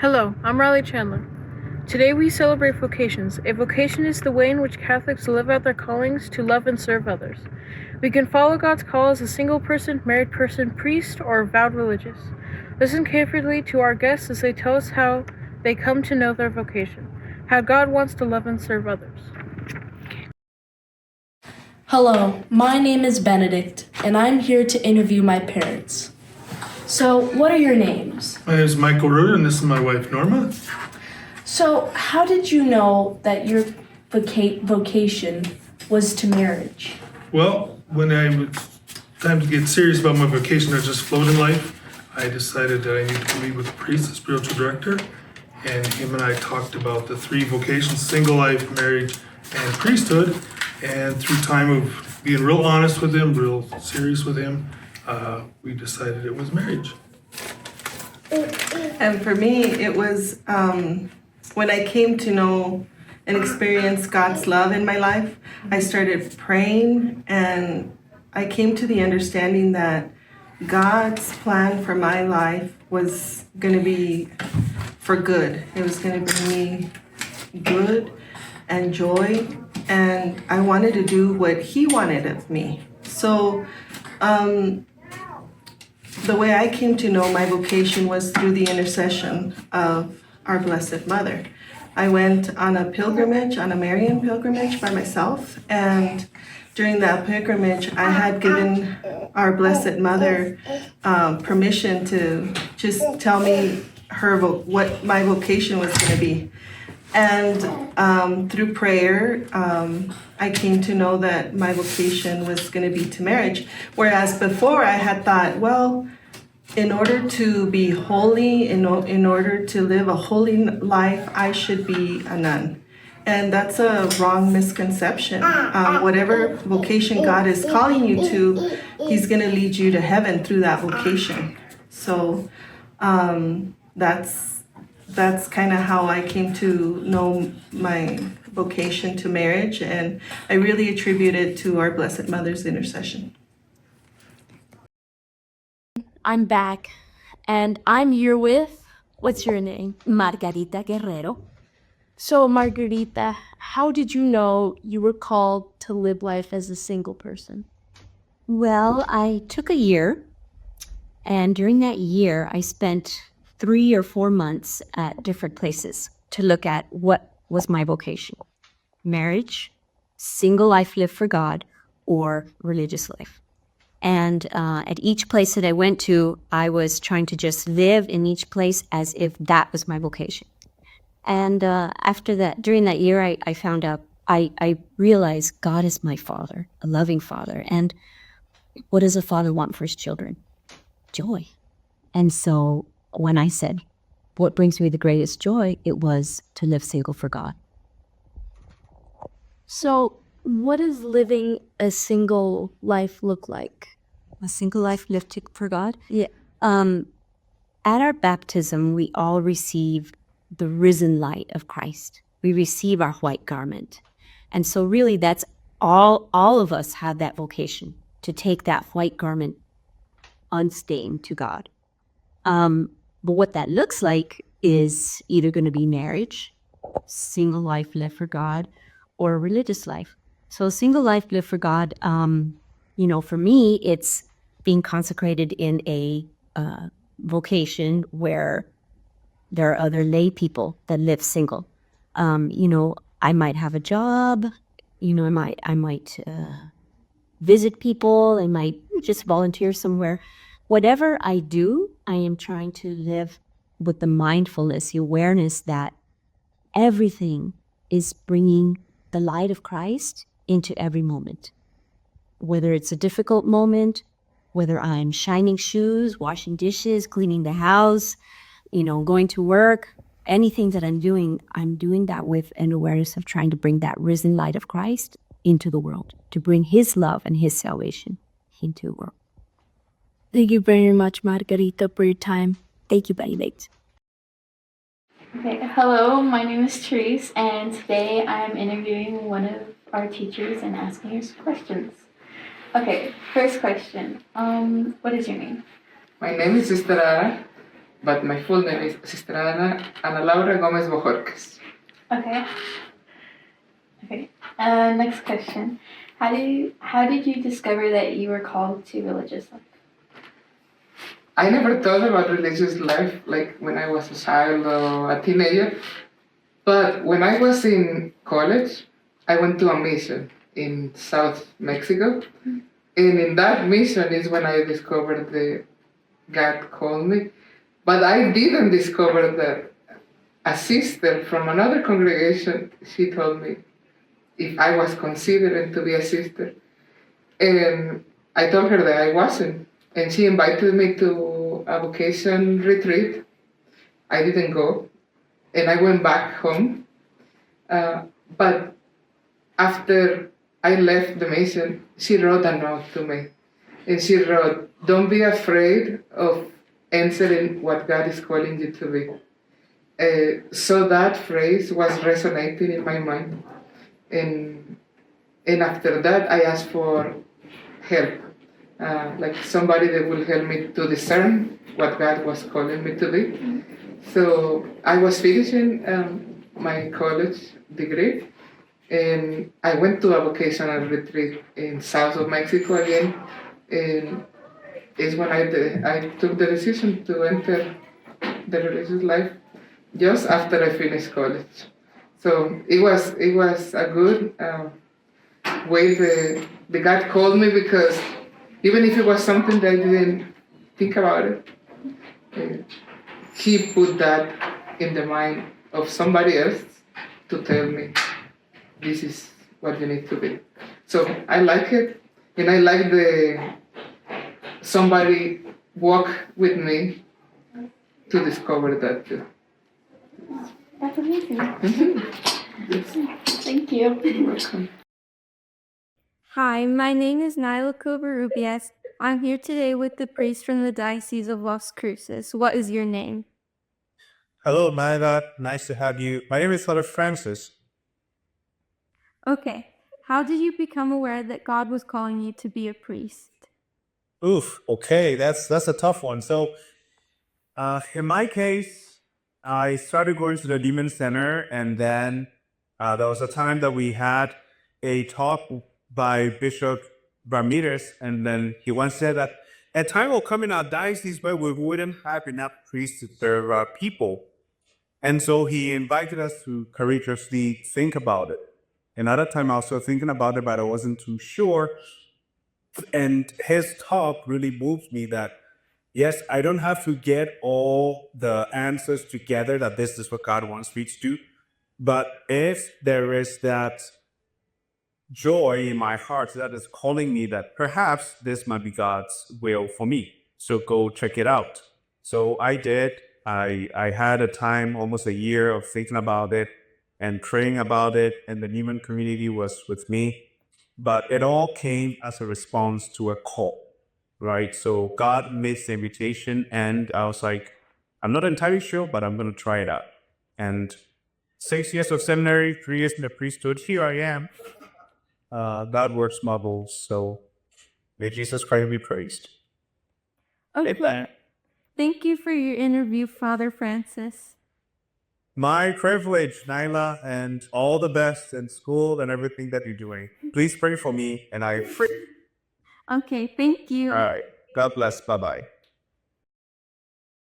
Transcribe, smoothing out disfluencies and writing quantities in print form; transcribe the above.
Hello, I'm Riley Chandler. Today we celebrate vocations. A vocation is the way in which Catholics live out their callings to love and serve others. We can follow God's call as a single person, married person, priest, or vowed religious. Listen carefully to our guests as they tell us how they come to know their vocation, how God wants to love and serve others. Hello, my name is Benedict, and I'm here to interview my parents. So, what are your names? My name is Michael Root, and this is my wife, Norma. So, how did you know that your vocation was to marriage? Well, when I was time to get serious about my vocation, I just flowed in life. I decided that I needed to meet with a priest, the spiritual director, and him and I talked about the three vocations: single life, marriage, and priesthood. And through time of being real honest with him, real serious with him, we decided it was marriage. And for me, it was when I came to know and experience God's love in my life, I started praying and I came to the understanding that God's plan for my life was going to be for good. It was going to bring me good and joy, and I wanted to do what He wanted of me. So, the way I came to know my vocation was through the intercession of our Blessed Mother. I went on a pilgrimage, on a Marian pilgrimage by myself, and during that pilgrimage, I had given our Blessed Mother permission to just tell me what my vocation was going to be. And through prayer, I came to know that my vocation was going to be to marriage. Whereas before I had thought, well, in order to be holy, in order to live a holy life, I should be a nun. And that's a wrong misconception. Whatever vocation God is calling you to, He's going to lead you to heaven through that vocation. So that's kind of how I came to know my vocation to marriage, and I really attribute it to our Blessed Mother's intercession. I'm back, and I'm here with, what's your name? Margarita Guerrero. So, Margarita, how did you know you were called to live life as a single person? Well, I took a year, and during that year, I spent 3 or 4 months at different places to look at what was my vocation: marriage, single life lived for God, or religious life. And at each place that I went to, I was trying to just live in each place as if that was my vocation. And after that, during that year, I found out, I realized God is my Father, a loving Father. And what does a father want for his children? Joy. And so when I said, what brings me the greatest joy, it was to live single for God. So, what does living a single life look like? A single life lived for God? Yeah. At our baptism, we all receive the risen light of Christ. We receive our white garment. And so really that's all of us have that vocation, to take that white garment unstained to God. But what that looks like is either going to be marriage, single life lived for God, or a religious life. So single life lived for God, for me, it's being consecrated in a vocation where there are other lay people that live single. I might have a job, I might visit people, I might just volunteer somewhere. Whatever I do, I am trying to live with the mindfulness, the awareness that everything is bringing the light of Christ into every moment. Whether it's a difficult moment, whether I'm shining shoes, washing dishes, cleaning the house, going to work, anything that I'm doing that with an awareness of trying to bring that risen light of Christ into the world, to bring His love and His salvation into the world. Thank you very much, Margarita, for your time. Thank you, Benedict. Okay, hello, my name is Therese, and today I'm interviewing one of our teachers and asking her some questions. Okay, first question. What is your name? My name is Estrada. but my full name is Sister Ana Laura Gomez Bojorquez. Okay. Okay. Next question. How did you discover that you were called to religious life? I never thought about religious life like when I was a child or a teenager, but when I was in college, I went to a mission in South Mexico, and in that mission is when I discovered that God called me. But I didn't discover that a sister from another congregation, she told me if I was considering to be a sister. And I told her that I wasn't. And she invited me to a vocation retreat. I didn't go. And I went back home. But after I left the mission, she wrote a note to me. And she wrote, "Don't be afraid of answering what God is calling you to be." So that phrase was resonating in my mind. And, and after that, I asked for help, like somebody that will help me to discern what God was calling me to be. So I was finishing my college degree, and I went to a vocational retreat in south of Mexico again, and is when I took the decision to enter the religious life just after I finished college. So it was a good way the God called me, because even if it was something that I didn't think about it, uh, He put that in the mind of somebody else to tell me this is what you need to be. So I like it, and I like the somebody walk with me to discover that too. That's amazing. Yes, Thank you. you're welcome. Hi, my name is Nyla Covarrubias. I'm here today with the priest from the Diocese of Las Cruces. What is your name? Hello, Naida. Nice to have you. My name is Father Francis. Okay, how did you become aware that God was calling you to be a priest? Oof. Okay, that's a tough one. So, in my case, I started going to the Demon Center, and then there was a time that we had a talk by Bishop Ramirez, and then he once said that a time will come in our diocese where we wouldn't have enough priests to serve our people. And so he invited us to courageously think about it. And at that time, I was still thinking about it, but I wasn't too sure. And his talk really moved me that, yes, I don't have to get all the answers together that this is what God wants me to do. But if there is that joy in my heart that is calling me that perhaps this might be God's will for me, so go check it out. So I did. I had a time, almost a year, of thinking about it and praying about it, and the Neiman community was with me. But it all came as a response to a call, right? So God made the invitation, and I was like, I'm not entirely sure, but I'm going to try it out. And 6 years of seminary, 3 years in the priesthood, here I am. God works marvels, so may Jesus Christ be praised. Okay, Amen. thank you for your interview, Father Francis. My privilege, Naila, and all the best in school and everything that you're doing. Please pray for me, and I free. Okay, thank you. All right. God bless. Bye-bye.